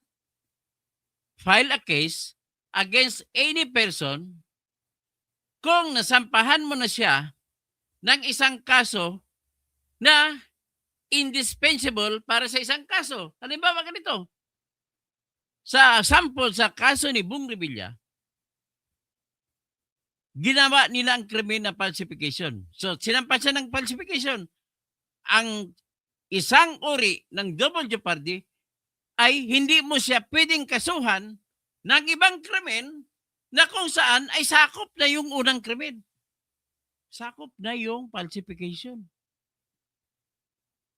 file a case against any person kung nasampahan mo na siya ng isang kaso na indispensable para sa isang kaso. Halimbawa ganito, sa sample sa kaso ni Bong Revilla, ginawa nila ang krimen na falsification. So, sinampa siya ng falsification. Ang isang uri ng double jeopardy ay hindi mo siya pwedeng kasuhan ng ibang krimen na kung saan ay sakop na yung unang krimen. Sakop na yung falsification.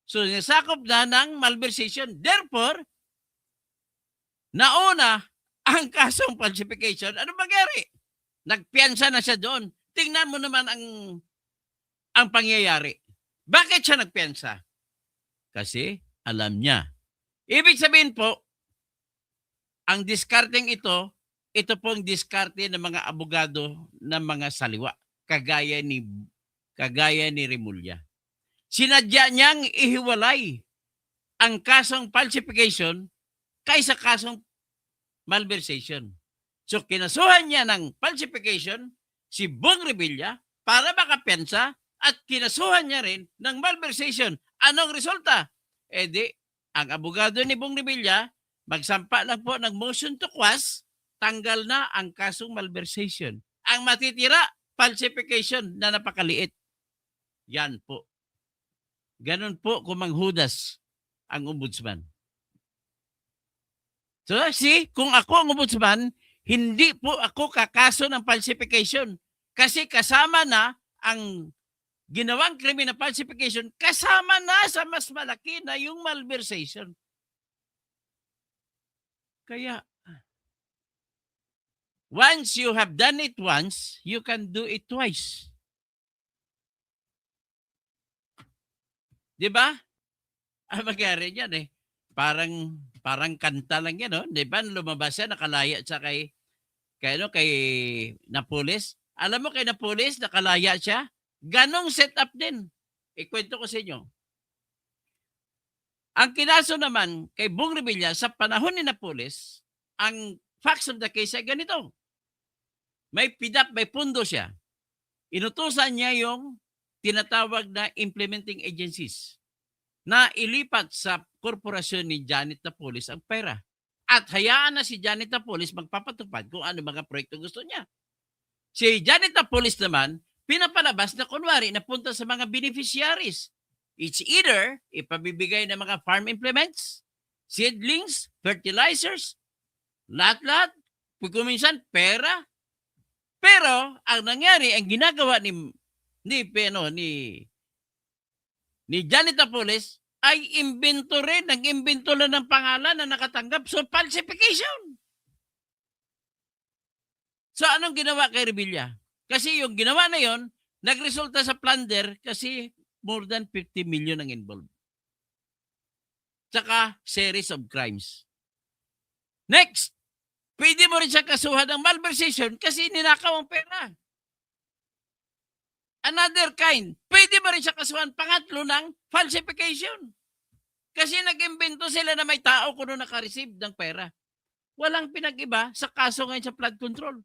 So, sakop na ng malversation. Therefore, nauna ang kasong falsification. Ano mangyari? Nagpiyansa na siya doon. Tingnan mo naman ang pangyayari. Bakit siya nagpiyansa? Kasi alam niya. Ibig sabihin po, ang discarding ito pong diskarte ng mga abogado ng mga saliwa, kagaya ni Remulla. Sinadya niyang ihiwalay ang kasong falsification kaysa kasong malversation. So kinasuhan niya ng falsification si Bong Revilla para makapiyansa at kinasuhan niya rin ng malversation. Anong resulta? Ang abogado ni Bong Revilla magsampa lang po ng motion to quash, tanggal na ang kasong malversation. Ang matitira, falsification na napakaliit. Yan po. Ganon po kung manghudas ang ombudsman. So kung ako ang ombudsman, hindi po ako kakaso ng falsification kasi kasama na ang ginawang krimen na falsification, kasama na sa mas malaki na yung malversation. Kaya, once you have done it once, you can do it twice. Diba? Ang magyari yan parang kanta lang yan, no? Diba? Lumabas yan, nakalaya siya kay Napoles. Alam mo kay Napoles, nakalaya siya? Ganong setup din. Ikwento ko sa inyo. Ang kinaso naman kay Bong Revilla sa panahon ni Napoles, ang facts of the case ay ganito. may PDAP, may pundo siya. Inutusan niya yung tinatawag na implementing agencies na ilipat sa korporasyon ni Janet Napoles ang pera. At hayaan na si Janet Napoles magpapatupad kung ano mga proyekto gusto niya. Si Janet Napoles naman, pinapalabas na kunwari napunta sa mga beneficiaries. It's either ipabibigay ng mga farm implements, seedlings, fertilizers, lahat-lahat, kuminsan pera. Pero ang nangyari, ang ginagawa ni Janet Napoles ay imbento rin, nag-imbento lang ng pangalan na nakatanggap. So, falsification. So, anong ginawa kay Revilla? Kasi yung ginawa na yon, nagresulta sa plunder kasi more than 50 million ang involved. Tsaka, series of crimes. Next, pwede mo rin siya kasuhan ng malversation kasi ninakaw ang pera. Another kind, pwede mo rin siya kasuhan pangatlo ng falsification. Kasi nag-imbento sila na may tao kuno naka-receive ng pera. Walang pinag-iba sa kaso ngayon sa flood control.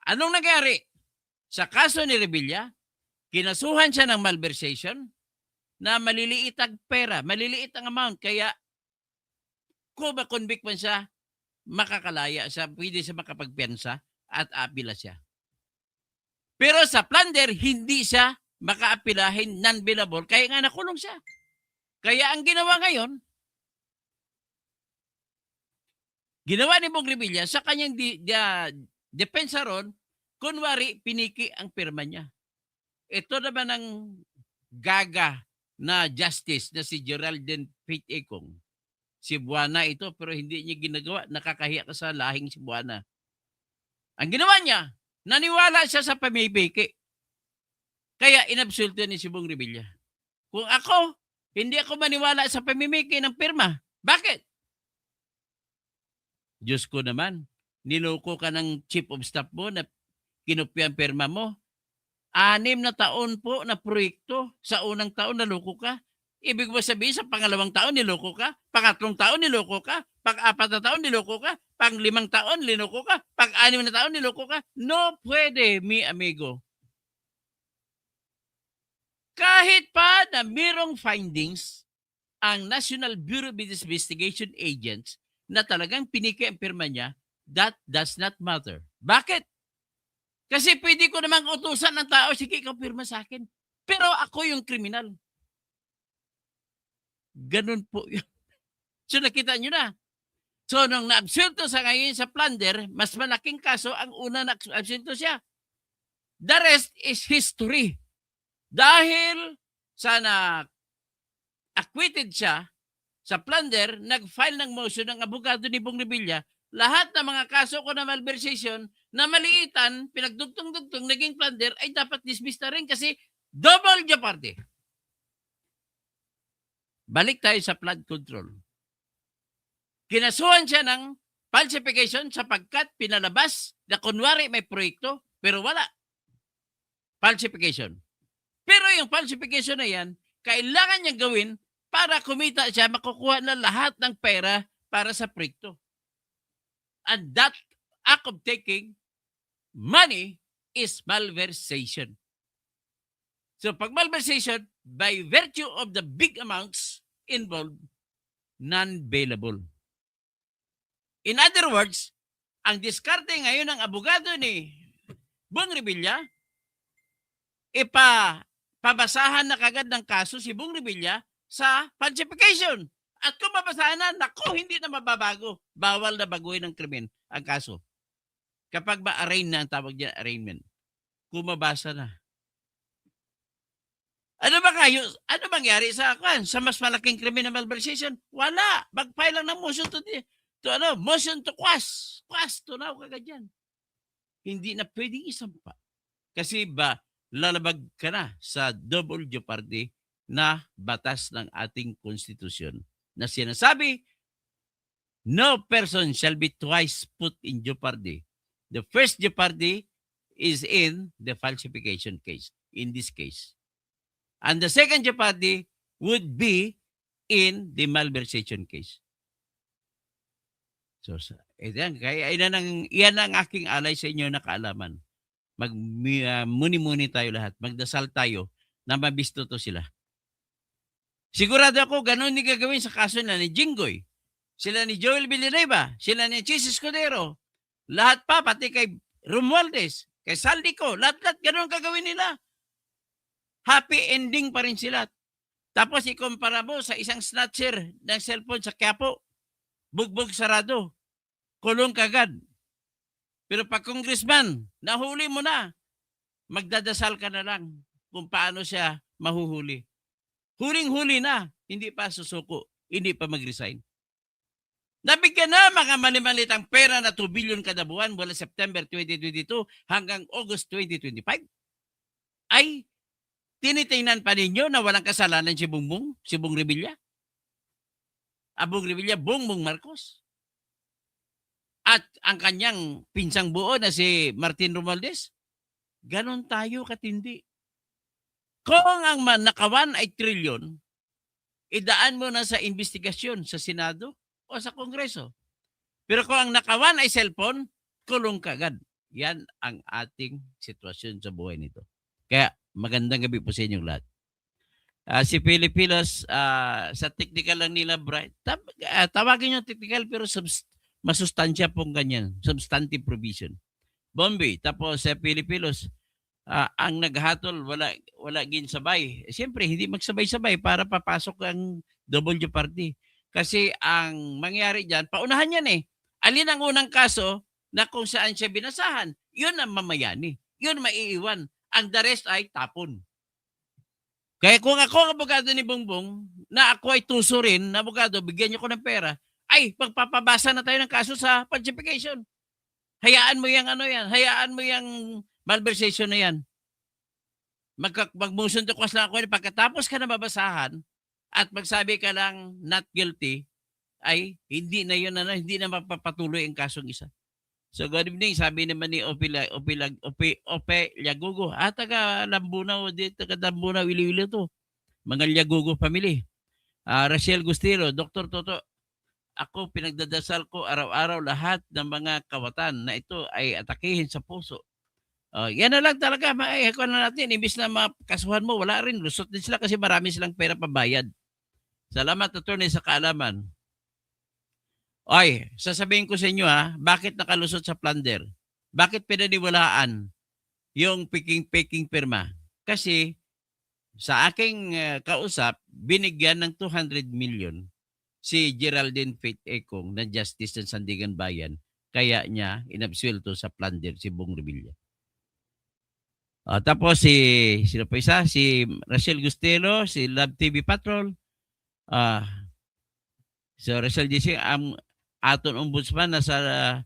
Anong nangyari? Sa kaso ni Revilla, kinasuhan siya ng malversation na maliliit ang pera, maliliit ang amount. Kaya kung ma-convict man siya, makakalaya siya, pwede siya makapagpiansa at apila siya. Pero sa plunder, hindi siya makaapilahin, non-billable, kaya nga nakulong siya. Kaya ang ginawa ngayon, ginawa ni Bong Revilla sa kanyang depensa ron, kunwari piniki ang pirma niya. Ito naman ang gaga na justice na si Geraldine Faith Econg. Cebuana ito pero hindi niya ginagawa. Nakakahiya ka sa lahing Cebuana. Ang ginawa niya, naniwala siya sa pamibiki. Kaya inabsulto ni si Bong Revilla. Kung ako, hindi ako maniwala sa pamimiki ng pirma. Bakit? Diyos ko naman, niloko ka ng chief of staff mo na kinupya ang pirma mo. 6 na taon po na proyekto. Sa unang taon naloko ka. Ibig mo sabihin sa pangalawang taon niloko ka, pangatlong taon niloko ka, pang-4 na taon niloko ka, pang-5 taon niloko ka, pang-6 na taon niloko ka. No pwede, mi amigo. Kahit pa na mayroong findings ang National Bureau of Investigation agents na talagang piniki ang pirma niya, that does not matter. Bakit? Kasi pwede ko namang utusan ng tao, sige, ikaw pirma sa akin. Pero ako yung kriminal. Ganun po yun. So nakita nyo na. So nung na-absulto sa ngayon sa plunder, mas malaking kaso ang una na-absulto siya. The rest is history. Dahil sana acquitted siya sa plunder, nag-file ng motion ng abogado ni Bong Revilla, lahat ng mga kaso ko na malversation na maliitan, pinagdugtong-dugtong, naging plunder, ay dapat dismiss na rin kasi double jeopardy. Balik tayo sa flood control. Kinasuhan siya ng falsification sapagkat pinalabas na kunwari may proyekto pero wala. Falsification. Pero yung falsification na yan, kailangan niyang gawin para kumita siya, makukuha na lahat ng pera para sa proyekto. And that act of taking money is malversation. So pag malversation, by virtue of the big amounts involved, non-bailable. In other words, ang diskarte ngayon ng abogado ni Bong Revilla, pabasahan na kagad ng kaso si Bong Revilla sa falsification. At kung mabasahan na, naku, hindi na mababago. Bawal na baguhin ng krimen ang kaso. Kapag ma-arraign na ang tawag niya, arraignment. Kung mabasa na. Ano ba kayo? Ano mangyari sa mas malaking krimen na malversation? Wala. Mag-file lang ng motion motion to quash. Quash to now kagad yan. Hindi na pwedeng isampa. Kasi lalabag ka na sa double jeopardy na batas ng ating konstitusyon na sinasabi, no person shall be twice put in jeopardy. The first jeopardy is in the falsification case, in this case. And the second jeopardy would be in the malversation case. So, Kaya iyan ang aking alay sa inyo na kaalaman. Muni-muni tayo lahat. Magdasal tayo na mabisto to sila. Sigurado ako ganun ni gagawin sa kaso na ni Jinggoy. Sila ni Joel Villanueva, sila ni Chis Escudero. Lahat pa, pati kay Romualdez, kay Saldico, lahat-lahat ganun gagawin nila. Happy ending pa rin sila. Tapos ikumpara mo sa isang snatcher ng cellphone sa Quiapo, bugbog sarado, kulong kagad. Pero pag congressman, nahuli mo na, magdadasal ka na lang kung paano siya mahuhuli. Huling-huli na, hindi pa susuko, hindi pa mag-resign. Nabigyan na mga mali-malitang pera na 2 billion kada buwan mula September 2022 hanggang August 2025. Ay, tinitingnan pa ninyo na walang kasalanan si Bong Revilla? Bong Revilla, Bongbong Marcos. At ang kanyang pinsang buo na si Martin Romualdez. Ganon tayo katindi. Kung ang nakawan ay trilyon, idaan mo na sa investigasyon sa Senado o sa Kongreso. Pero kung ang nakawan ay cellphone, kulong kagad. Yan ang ating sitwasyon sa buhay nito. Kaya magandang gabi po sa inyong lahat. Si Pilipinas, sa technical lang nila, Bright, tawagin nyo technical pero masustansya pong ganyan. Substantive provision. Bombay, tapos sa Pilipinas, ang naghatol, wala ginsabay. Siyempre, hindi magsabay-sabay para papasok ang double party. Kasi ang mangyari dyan, paunahan yan eh. Alin ang unang kaso na kung saan siya binasahan, yun ang mamayani. Yun maiiwan. Ang the rest ay tapon. Kaya kung ako ang abogado ni Bongbong, na ako ay tuso rin, na abogado, bigyan niyo ko ng pera, ay, magpapabasa na tayo ng kaso sa falsification. Hayaan mo yung hayaan mo yung malversation na yan. Mag-motion to cause lang ako, pagkatapos ka na mabasahan, at magsabi ka lang not guilty, ay hindi na yun, hindi na mapapatuloy ang kasong isa. So good evening, sabi naman ni Ope Liagugo, taga Lambunaw, taga Lambunaw, Iloilo to. Mga Liagugo family. Rachel Gustilo, Dr. Toto, ako pinagdadasal ko araw-araw lahat ng mga kawatan na ito ay atakihin sa puso. Yan na lang talaga, maihako na natin. Imbis na makasuhan mo, wala rin. Lusot din sila kasi marami silang pera pabayad. Salamat, attorney, sa kaalaman. Ay, sasabihin ko sa inyo bakit nakalusot sa plunder? Bakit pinaniwalaan yung peking pirma? Kasi sa aking kausap, binigyan ng 200 million si Geraldine Faith Ekong na Justice ng Sandigan Bayan. Kaya niya inabsuelto sa plunder si Bong Revilla. Tapos sino pa isa? Si Rachel Gustelo, si Love TV Patrol. So Rachel DC, ang aton ombudsman nasa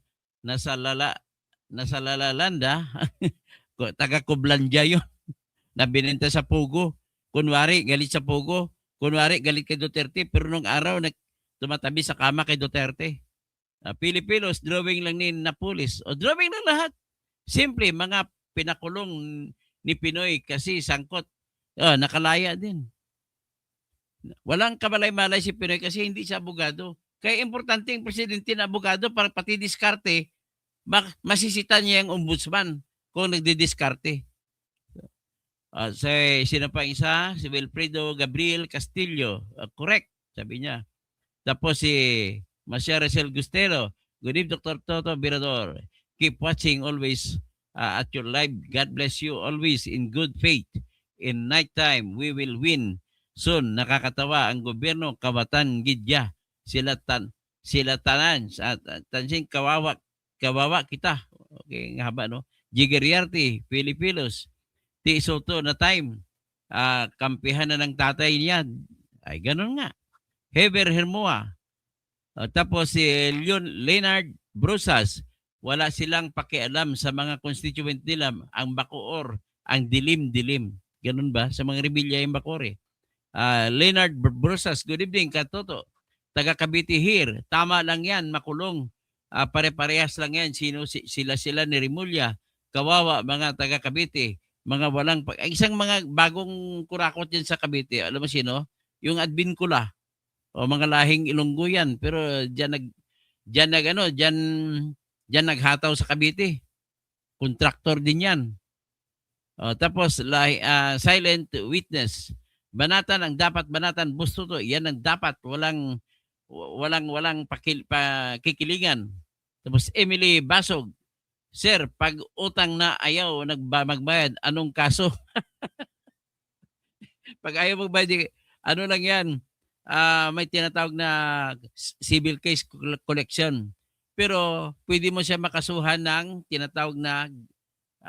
Lalalanda, taga Kublanja yun, na binenta sa Pugo. Kunwari, galit sa Pugo. Kunwari, galit kay Duterte. Pero nung araw, tumatabi sa kama kay Duterte. Pilipinos, drawing lang ni Napolis. O drawing lang lahat. Simple, mga pinakulong ni Pinoy kasi sangkot. Nakalaya din. Walang kamalay-malay si Pinoy kasi hindi siya abogado. Kaya importante yung presidente na abogado para pati diskarte, masisita niya yung ombudsman kung nagdidiskarte. Sino pa isa? Si Wilfredo Gabriel Castillo. Correct, sabi niya. Tapos si Masya Rachel Gustelo. Good evening, Dr. Toto Virador. Keep watching always at your live. God bless you always in good faith. In nighttime, we will win. Soon, nakakatawa ang gobyerno, Kawatan Gidya. Sila tanan. Tansin, kawawa kita. Okay, nga haba, no? Jigeriarte, Filipinos. Ti Soto na time. Kampihan na ng tatay niya. Ay, ganun nga. Heber Hermoa. Tapos si Leonard Brusas, wala silang pakialam sa mga constituent nila, ang Bacoor, ang dilim-dilim. Ganun ba? Sa mga rebelya yung Bacoor eh. Leonard Brusas, good evening, Katoto. Taga Cavite here. Tama lang yan, makulong. Pare-parehas lang yan. Sila ni Rimulya. Kawawa, mga taga Cavite. Mga walang, isang mga bagong kurakot yan sa Cavite. Alam mo sino? Yung Advincula. O mga lahing Ilonggo yan. Pero dyan Diyan naghataw sa Cavite. Kontraktor din yan. Tapos silent witness. Banatan ang dapat banatan, Bustuto. Yan ang dapat, walang pakikilingan. Tapos Emily Basog. Sir, pag utang na ayaw magbayad, anong kaso? Pag ayaw magbayad, ano lang yan? May tinatawag na civil case collection. Pero pwede mo siya makasuhan ng tinatawag na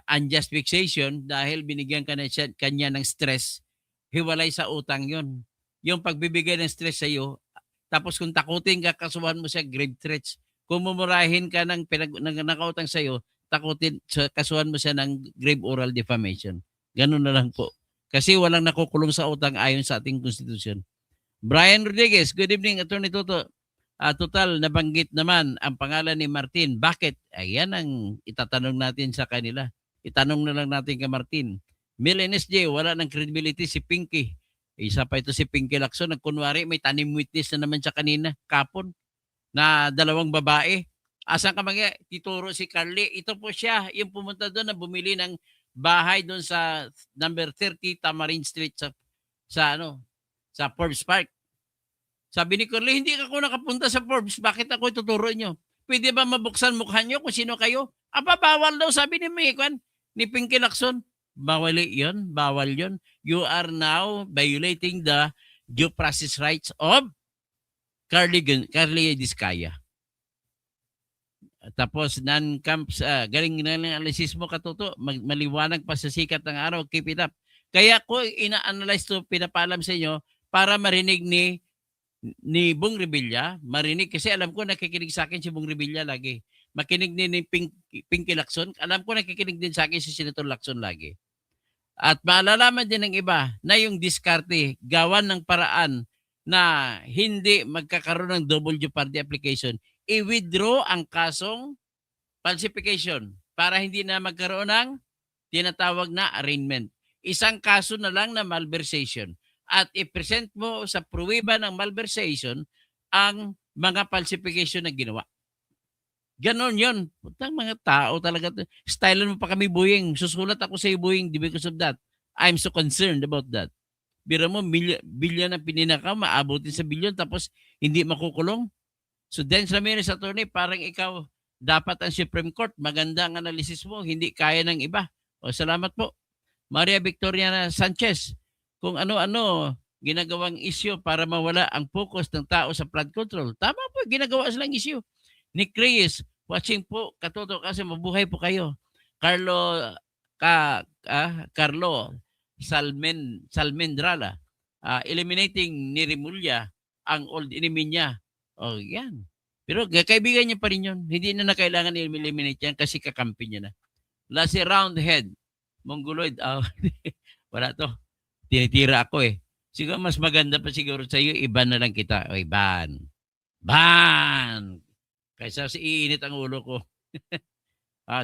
unjust vexation dahil binigyan kanya ng stress. Hiwalay sa utang yon. Yung pagbibigay ng stress sa iyo, tapos kung takutin ka, kasuhan mo siya, grave threats. Kung mumurahin ka ng nakautang sa iyo, kasuhan mo siya ng grave oral defamation. Ganun na lang po. Kasi walang nakukulong sa utang ayon sa ating konstitusyon. Brian Rodriguez, good evening, Attorney Toto. Total, nabanggit naman ang pangalan ni Martin. Bakit? Ayan ang itatanong natin sa kanila. Itanong na lang natin kay Martin. Mil NSJ, wala ng credibility si Pinky. Isa pa ito si Pinky Lacson. Nagkunwari, may tanim witness na naman siya kanina, kapon, na 2 babae. Asan ka mga? Tituro si Carly. Ito po siya, yung pumunta doon na bumili ng bahay doon sa number 30 Tamarind Street sa Forbes Park. Sabi ni Carly, hindi ako nakapunta sa Forbes. Bakit ako ituturo nyo? Pwede ba mabuksan mukha nyo kung sino kayo? Bawal daw, sabi ni ni Pinky Lacson. Bawal yun. Bawal yun. You are now violating the due process rights of Carly Diskaya. Tapos, non-camps, galing na lang analysis mo, Katuto. Maliwanag pa sa sikat ng araw. Keep it up. Kaya ko ina-analyze to, pinapaalam sa inyo para marinig ni Bong Revilla. Marinig, kasi alam ko nakikinig sa akin si Bong Revilla lagi. Makinig ni Pinky Lacson. Alam ko nakikinig din sa akin si Senator Lacson lagi. At maalalaman din ng iba na yung diskarte, gawan ng paraan na hindi magkakaroon ng double jeopardy application, i-withdraw ang kasong falsification para hindi na magkaroon ng tinatawag na arraignment. Isang kaso na lang na malversation. At i-present mo sa pruweba ng malversation ang mga falsification na ginawa. Ganon yun. Putang mga tao talaga. Style mo pa kami, Boying. Susulat ako sa iyo, Boying, because of that. I'm so concerned about that. Bira mo, bilyon ang pininakaw, maabutin sa bilyon, tapos hindi makukulong. So, Dennis Ramirez, attorney, parang ikaw dapat ang Supreme Court. Maganda ang analysis mo, hindi kaya ng iba. Salamat po. Maria Victoriana Sanchez, kung ano-ano ginagawang issue para mawala ang focus ng tao sa flood control. Tama po, ginagawa silang issue. Nick Reyes, watching po, Katuto, kasi mabuhay po kayo. Carlo Salmendrala, eliminating ni Rimulya ang old enemy niya. Yan. Pero kaibigan niya pa rin yun. Hindi na kailangan i-eliminate yan kasi kakampi niya na. Lassie Roundhead, Mongoloid, wala to. Tinitira ako eh. Siguro mas maganda pa siguro sa iyo, iban na lang kita. Ban! Kaysa iinit ang ulo ko.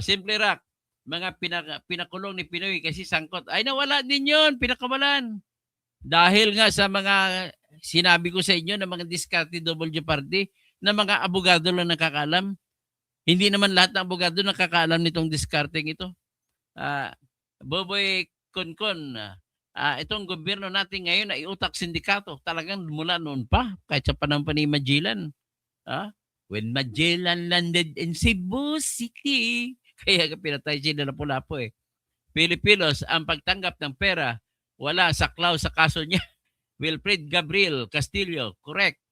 Simple Rock, mga pinakulong ni Pinoy kasi sangkot. Ay nawala din yun, pinakawalan. Dahil nga sa mga sinabi ko sa inyo na mga discarded double jeopardy na mga abogado lang nakakaalam. Hindi naman lahat ng abogado nakakaalam nitong discarding ito. Boboy Konkon, itong gobyerno natin ngayon ay utak sindikato. Talagang mula noon pa, kahit sa panahon pa ni Magellan. When Magellan landed in Cebu City, kaya pinatay sila na Lapu-Lapu eh. Pilipinos, ang pagtanggap ng pera, wala saklaw sa kaso niya. Wilfred Gabriel Castillo, correct.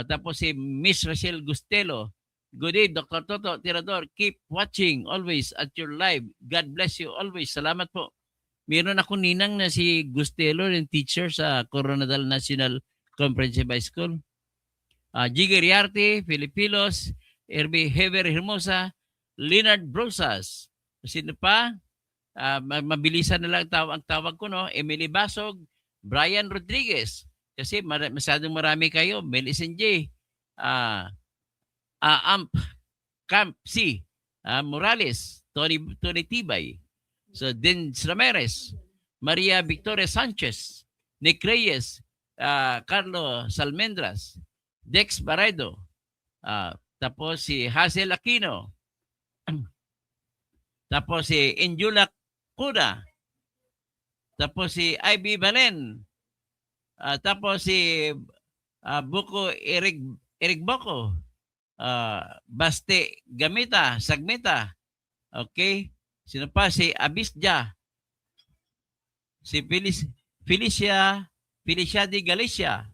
Tapos si Miss Rachel Gustelo, good day, Dr. Toto Tirador, keep watching always at your live. God bless you always. Salamat po. Meron ako ninang na si Gustelo, yung teacher sa Coronadal National Comprehensive High School. Jiggy Riarte, Filipinos, Herbie Hever Hermosa, Leonard Brosas. Sino pa? Mabilisan na lang ang tawag ko, no? Emily Basog, Brian Rodriguez. Kasi masyadong marami kayo. Melicen J. Camp C. Morales, Tony Tibay. So, Dennis Ramirez, Maria Victoria Sanchez, Nick Reyes, Carlo Salmendras, Dex Baredo, Tapos si Hazel Aquino. Tapos si Injula Kuda. Tapos si Ivy Balen. Tapos si Buko Eric Boko. Baste Gamita, Sagmita. Okay? Sino pa? Si Abisja. Si Felicia de Galicia.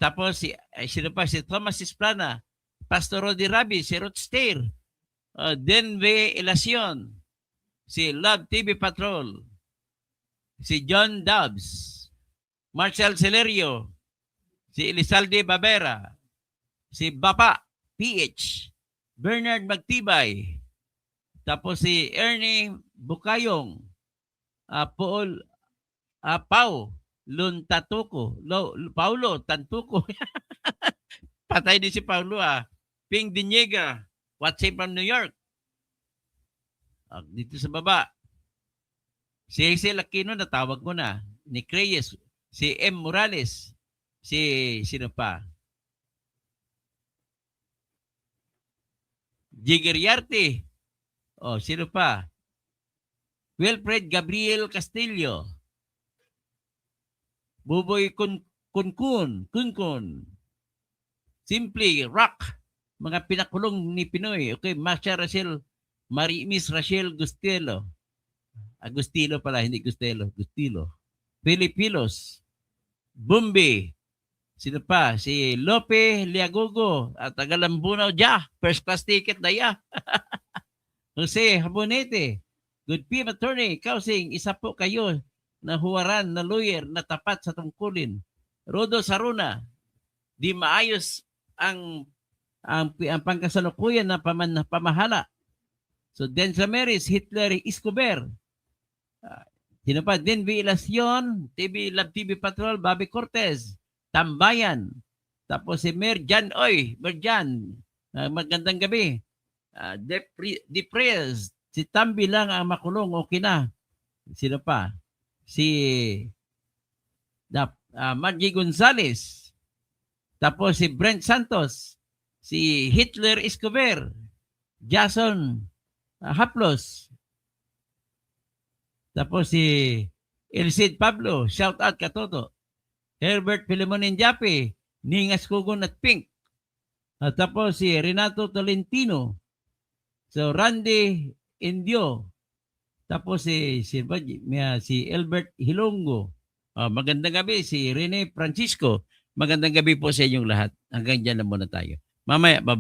Tapos sino pa? Si Thomas Isplana. Pastor Rodi Rabi, si Ruth Stair. Denve Elacion. Si Love TV Patrol. Si John Dobbs. Marcel Celerio. Si Elizalde Babera. Si Bapa PH. Bernard Magtibay. Tapos si Ernie Bukayong. Pau Luntatuko. Paulo Tantuko. Patay din si Paulo Ping Diniega. Watching from New York. Dito sa baba. Si Hazel Aquino, natawag ko na. Ni Reyes. Si M. Morales. Si sino pa? Jigger Yarte. Sino pa? Wilfred Gabriel Castillo. Buboy Kunkun. Simply Rock. Mga pinakulong ni Pinoy. Okay, Masha Rachel, Miss Rachel Gustilo. Agustilo pala, hindi Gustelo. Gustilo. Filipinos. Bumbi. Sino pa? Si Lope Liagogo. At Tagalambunaw First class ticket na ya. Jose Habonete. Good PM attorney. Kausing, isa po kayo na huwaran na lawyer na tapat sa tungkulin. Rodo Saruna. Di maayos ang pangkasalukuyan na pamahala. So, Densa Maris, Hitler Escobar. Sino pa? Denvi Ilacion, Love TV Patrol, Bobby Cortez, Tambayan. Tapos si Merjan, magandang gabi. Deprez, si Tambi lang ang makulong, okay na. Sino pa? Si Maggie Gonzalez. Tapos si Brent Santos, si Hitler Escobar, Jason Haplos. Tapos si Elcid Pablo, shout out Katoto. Herbert Filemonin Jape, Ningas Kugon at Pink. Tapos si Renato Tolentino. So Randy Indio. Tapos si Albert Hilongo. Magandang gabi si Rene Francisco. Magandang gabi po sa inyong lahat. Hanggang dyan na muna tayo. Mamaya, bye-bye.